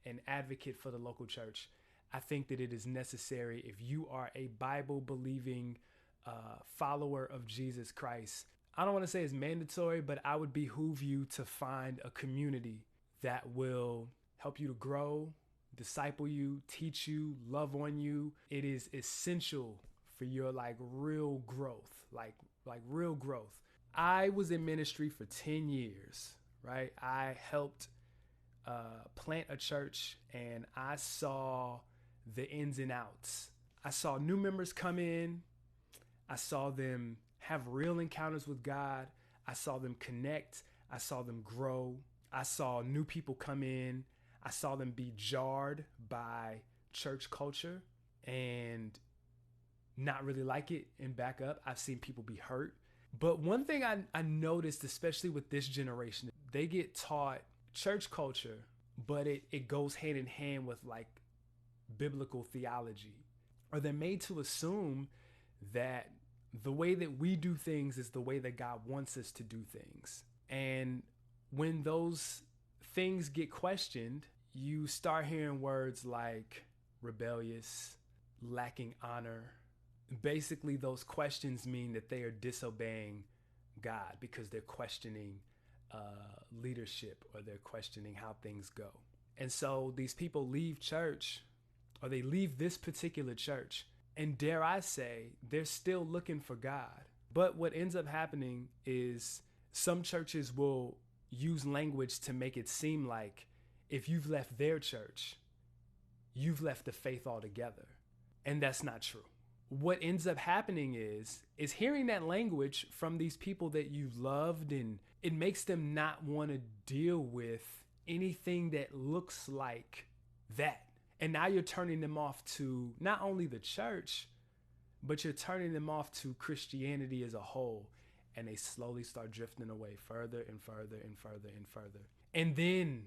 am an advocate for the local church. I think that it is necessary if you are a Bible believing follower of Jesus Christ. I don't want to say it's mandatory, but I would behoove you to find a community that will help you to grow, disciple you, teach you, love on you. It is essential for your like real growth, like real growth. I was in ministry for 10 years, right? I helped plant a church, and I saw the ins and outs. I saw new members come in. I saw them have real encounters with God. I saw them connect. I saw them grow. I saw new people come in. I saw them be jarred by church culture and not really like it and back up. I've seen people be hurt. But one thing I noticed, especially with this generation, they get taught church culture, but it goes hand in hand with like biblical theology. Or they're made to assume that the way that we do things is the way that God wants us to do things. And when those things get questioned, you start hearing words like rebellious, lacking honor. Basically, those questions mean that they are disobeying God because they're questioning leadership, or they're questioning how things go. And so these people leave church, or they leave this particular church, and dare I say, they're still looking for God. But what ends up happening is some churches will use language to make it seem like if you've left their church, you've left the faith altogether. And that's not true. What ends up happening is hearing that language from these people that you've loved, and it makes them not want to deal with anything that looks like that. And now you're turning them off to not only the church, but you're turning them off to Christianity as a whole. And they slowly start drifting away further and further and further and further. And then,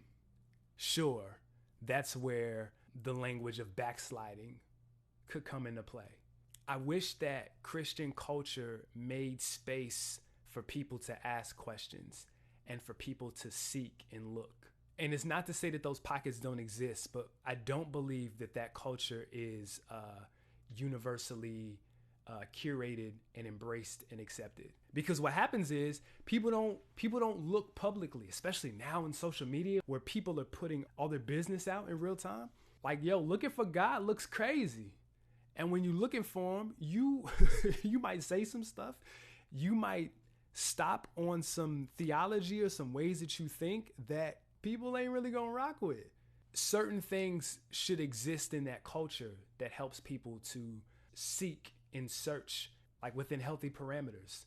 sure, that's where the language of backsliding could come into play. I wish that Christian culture made space for people to ask questions and for people to seek and look. And it's not to say that those pockets don't exist, but I don't believe that that culture is universally curated and embraced and accepted. Because what happens is people don't look publicly, especially now in social media where people are putting all their business out in real time. Like, yo, looking for God looks crazy. And when you're looking for him, you might say some stuff. You might stop on some theology or some ways that you think that people ain't really gonna rock with. Certain things should exist in that culture that helps people to seek and search, like within healthy parameters.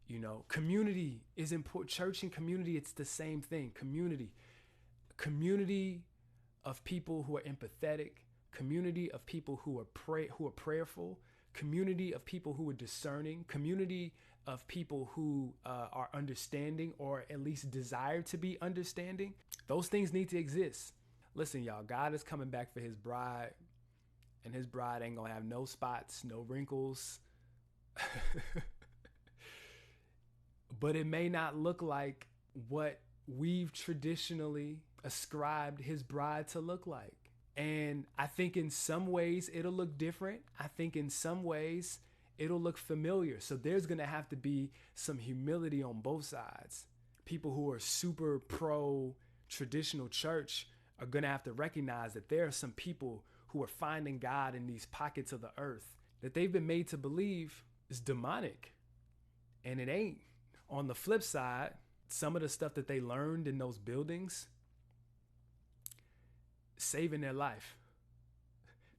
You know, community is important. Church and community, it's the same thing. Community of people who are empathetic, community of people who are prayerful, community of people who are discerning, community of people who are understanding, or at least desire to be understanding. Those things need to exist. Listen, y'all, God is coming back for his bride, and his bride ain't gonna have no spots, no wrinkles. But it may not look like what we've traditionally ascribed his bride to look like. And I think in some ways it'll look different. I think in some ways it'll look familiar. So there's going to have to be some humility on both sides. People who are super pro traditional church are going to have to recognize that there are some people who are finding God in these pockets of the earth that they've been made to believe is demonic. And it ain't. On the flip side, some of the stuff that they learned in those buildings, saving their life,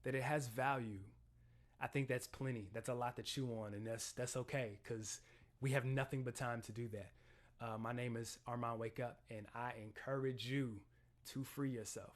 that it has value. I think that's plenty. That's a lot to chew on, and that's okay, because we have nothing but time to do that. My name is ArmondWakeUp, and I encourage you to free yourself.